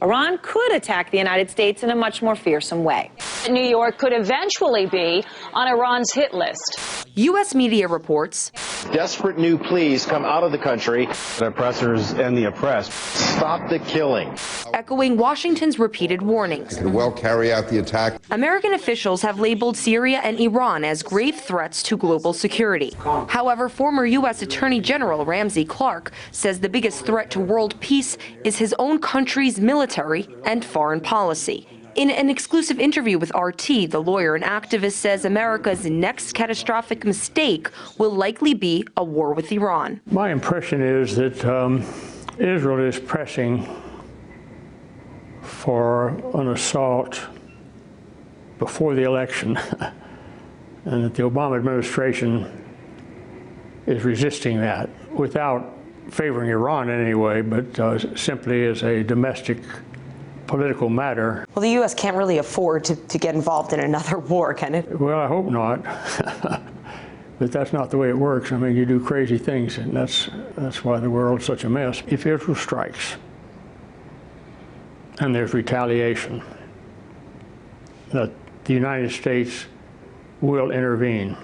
Iran could attack the United States in a much more fearsome way. New York could eventually be on Iran's hit list. U.S. media reports desperate new pleas come out of the country. The oppressors and the oppressed. Stop the killing. Echoing Washington's repeated warnings. Could well carry out the attack. American officials have labeled Syria and Iran as grave threats to global security. However, former U.S. Attorney General Ramsey Clark says the biggest threat to world peace is his own country's military and foreign policy. In an exclusive interview with RT, the lawyer and activist says America's next catastrophic mistake will likely be a war with Iran. My impression is that Israel is pressing for an assault before the election, and that the Obama administration is resisting that without favoring Iran in any way, but simply as a domestic political matter. Well, the U.S. can't really afford to get involved in another war, can it? Well, I hope not. But that's not the way it works. I mean, you do crazy things, and that's why the world's such a mess. If Israel strikes and there's retaliation, that the United States will intervene.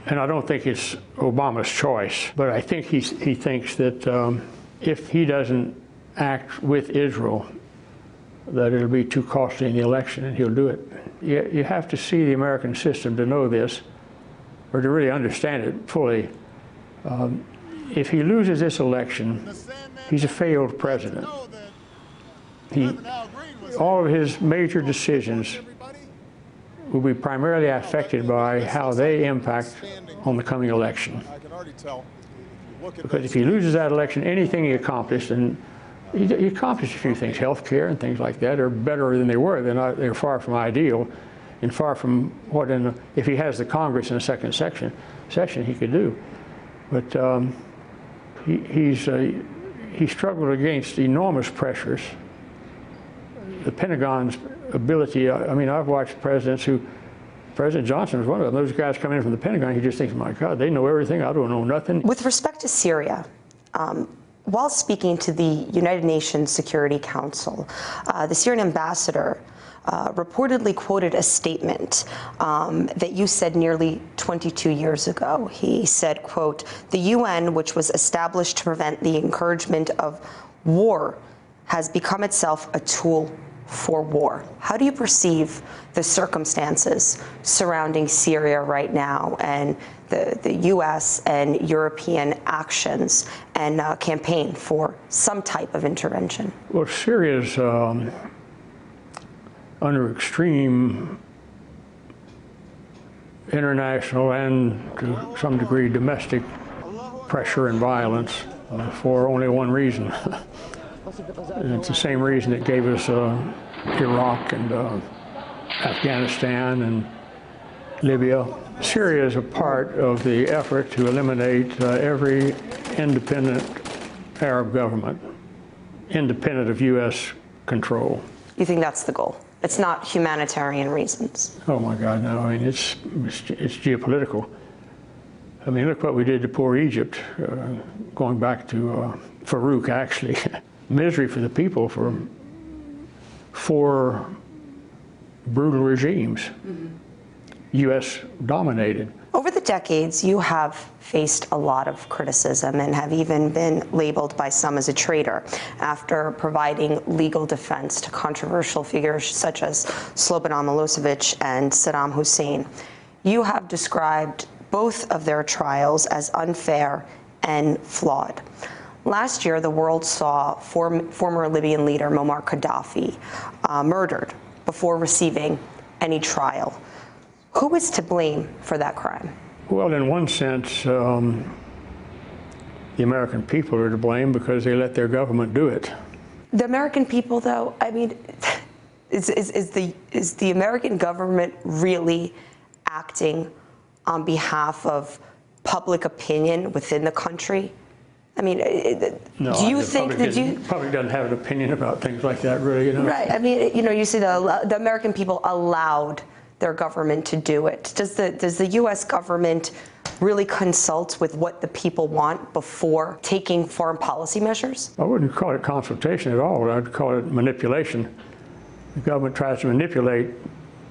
And I don't think it's Obama's choice, but I think he thinks that if he doesn't act with Israel, that it'll be too costly in the election, and he'll do it. You have to see the American system to know this, or to really understand it fully. If he loses this election, he's a failed president. All of his major decisions will be primarily affected by how they impact on the coming election. Because if he loses that election, anything he accomplished, and he accomplished a few things, health care and things like that, are better than they were. They're far from ideal, and far from what, if he has the Congress in a second session, he could do. But he struggled against enormous pressures. The Pentagon's ability, I mean, I've watched presidents President Johnson was one of them. Those guys come in from the Pentagon, he just thinks, my God, they know everything, I don't know nothing. With respect to Syria, while speaking to the United Nations Security Council, the Syrian ambassador reportedly quoted a statement that you said nearly 22 years ago. He said, quote, "The UN, which was established to prevent the encouragement of war, has become itself a tool for war." How do you perceive the circumstances surrounding Syria right now, and the U.S. and European actions and campaign for some type of intervention? Well, Syria is under extreme international and, to some degree, domestic pressure and violence for only one reason. And it's the same reason that gave us Iraq and Afghanistan and Libya. Syria is a part of the effort to eliminate every independent Arab government, independent of U.S. control. You think that's the goal? It's not humanitarian reasons? Oh my God, no. I mean, it's geopolitical. I mean, look what we did to poor Egypt, going back to Farouk, actually. Misery for the people for 4 brutal regimes, U.S. dominated. Over the decades, you have faced a lot of criticism and have even been labeled by some as a traitor after providing legal defense to controversial figures such as Slobodan Milosevic and Saddam Hussein. You have described both of their trials as unfair and flawed. Last year, the world saw former Libyan leader Muammar Gaddafi murdered before receiving any trial. Who is to blame for that crime? Well, in one sense, the American people are to blame because they let their government do it. The American people, though, I mean, is the American government really acting on behalf of public opinion within the country? I mean, no, do you think that the public doesn't have an opinion about things like that, really, you know? Right. I mean, you know, you see the American people allowed their government to do it. Does the U.S. government really consult with what the people want before taking foreign policy measures? I wouldn't call it consultation at all. I'd call it manipulation. The government tries to manipulate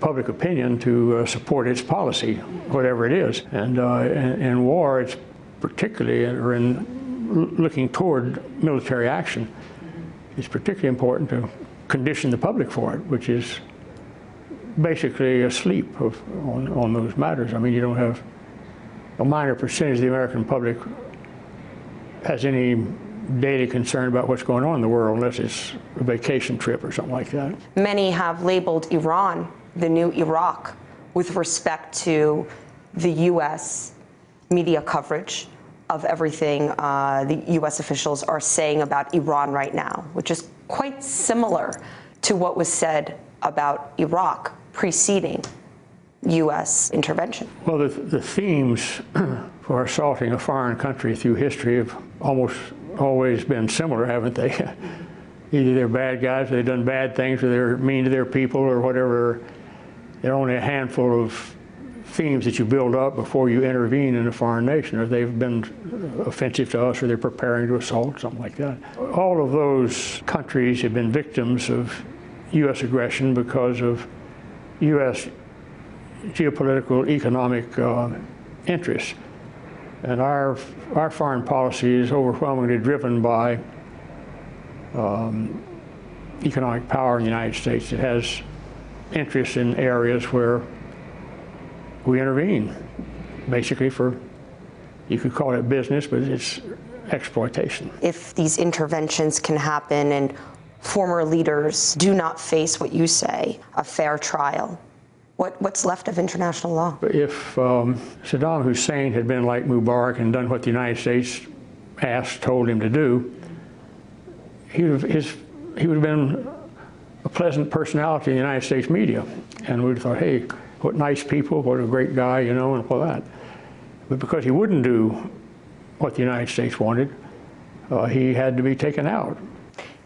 public opinion to support its policy, whatever it is. And in war, it's particularly, or in looking toward military action, it's particularly important to condition the public for it, which is basically asleep on those matters. I mean, you don't have a minor percentage of the American public has any daily concern about what's going on in the world unless it's a vacation trip or something like that. Many have labeled Iran the new Iraq with respect to the U.S. media coverage of everything the U.S. officials are saying about Iran right now, which is quite similar to what was said about Iraq preceding U.S. intervention. Well, the themes for assaulting a foreign country through history have almost always been similar, haven't they? Either they're bad guys, or they've done bad things, or they're mean to their people, or whatever. There are only a handful of themes that you build up before you intervene in a foreign nation, or they've been offensive to us, or they're preparing to assault, something like that. All of those countries have been victims of U.S. aggression because of U.S. geopolitical, economic interests. And our foreign policy is overwhelmingly driven by economic power in the United States. It has interests in areas where we intervene, basically for, you could call it business, but it's exploitation. If these interventions can happen and former leaders do not face what you say, a fair trial, what's left of international law? If Saddam Hussein had been like Mubarak and done what the United States told him to do, he would have been a pleasant personality in the United States media. And we'd have thought, hey, what nice people, what a great guy, you know, and all that. But because he wouldn't do what the United States wanted, he had to be taken out.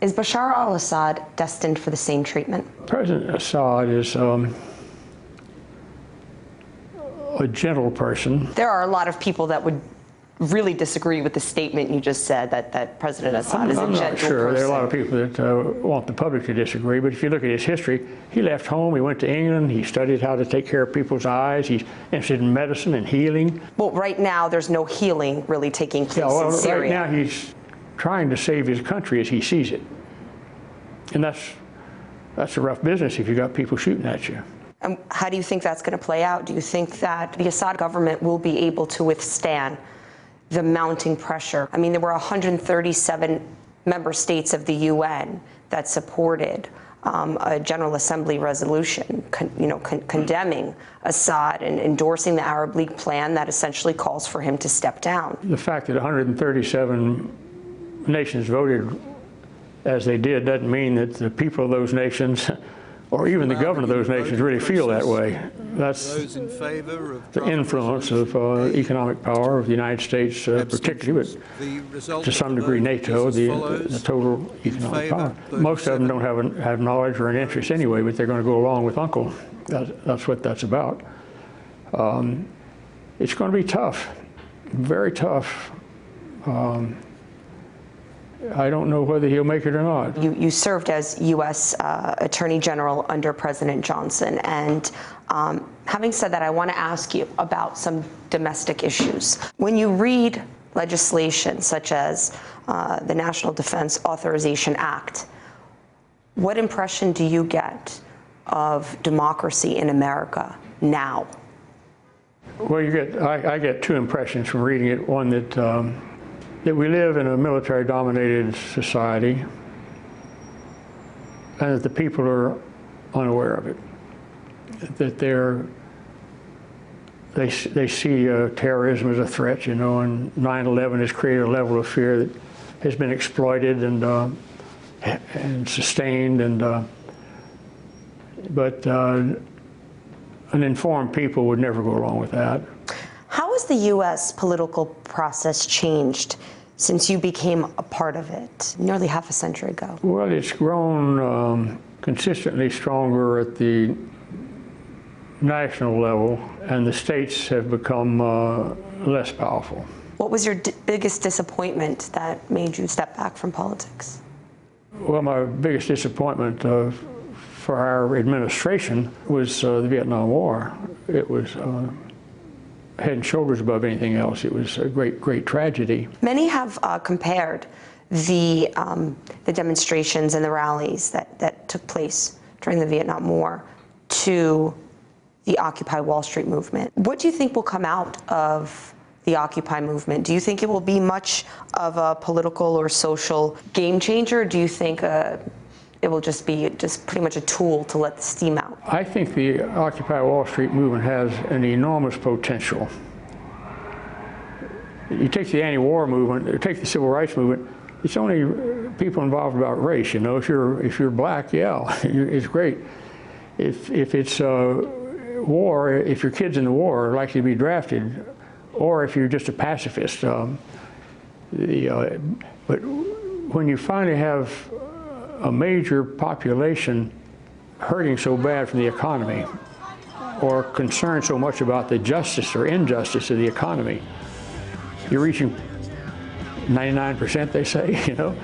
Is Bashar al-Assad destined for the same treatment? President Assad is a gentle person. There are a lot of people that would really disagree with the statement you just said, that President Assad is a gentle person. I'm not sure. There are a lot of people that want the public to disagree, but if you look at his history, he left home, he went to England, he studied how to take care of people's eyes, he's interested in medicine and healing. Well, right now there's no healing really taking place in Syria. Right now he's trying to save his country as he sees it. And that's a rough business if you've got people shooting at you. And how do you think that's going to play out? Do you think that the Assad government will be able to withstand the mounting pressure? I mean, there were 137 member states of the UN that supported a General Assembly resolution, condemning Assad and endorsing the Arab League plan that essentially calls for him to step down. The fact that 137 nations voted as they did doesn't mean that the people of those nations or even the government of those nations really feel that way. That's the influence of economic power of the United States particularly, but to some degree NATO, the total economic power. Most of them don't have knowledge or an interest anyway, but they're going to go along with Uncle. That's what that's about. It's going to be tough, very tough. I don't know whether he'll make it or not. You served as U.S. Attorney General under President Johnson, and having said that, I want to ask you about some domestic issues. When you read legislation such as the National Defense Authorization Act, what impression do you get of democracy in America now? Well, I get two impressions from reading it. One, that we live in a military-dominated society, and that the people are unaware of it. That they see terrorism as a threat, you know, and 9/11 has created a level of fear that has been exploited and sustained, but an informed people would never go along with that. How has the U.S. political process changed since you became a part of it nearly half a century ago? Well, it's grown consistently stronger at the national level, and the states have become less powerful. What was your biggest disappointment that made you step back from politics? Well, my biggest disappointment for our administration was the Vietnam War. It was head and shoulders above anything else. It was a great tragedy. Many have compared the demonstrations and the rallies that took place during the Vietnam War to the Occupy Wall Street movement. What do you think will come out of the Occupy movement? Do you think it will be much of a political or social game changer? Or do you think it will just be pretty much a tool to let the steam out? I think the Occupy Wall Street movement has an enormous potential. You take the anti-war movement, or take the civil rights movement, it's only people involved about race. You know, if you're black, yeah, it's great. If it's war, if your kid's in the war, are likely to be drafted, or if you're just a pacifist. But when you finally have a major population hurting so bad from the economy, or concerned so much about the justice or injustice of the economy, you're reaching 99%, they say, you know,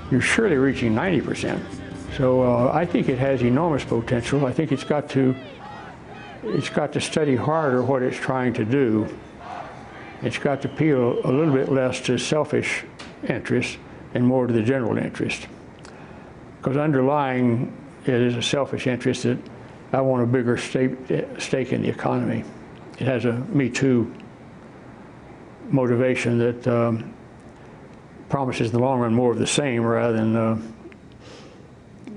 you're surely reaching 90%. So I think it has enormous potential. I think it's got to study harder what it's trying to do. It's got to appeal a little bit less to selfish interests and more to the general interest. Because underlying it is a selfish interest that I want a bigger stake in the economy. It has a Me Too motivation that promises in the long run more of the same rather than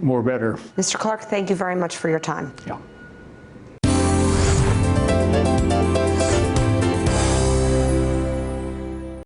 more better. Mr. Clark, thank you very much for your time. Yeah.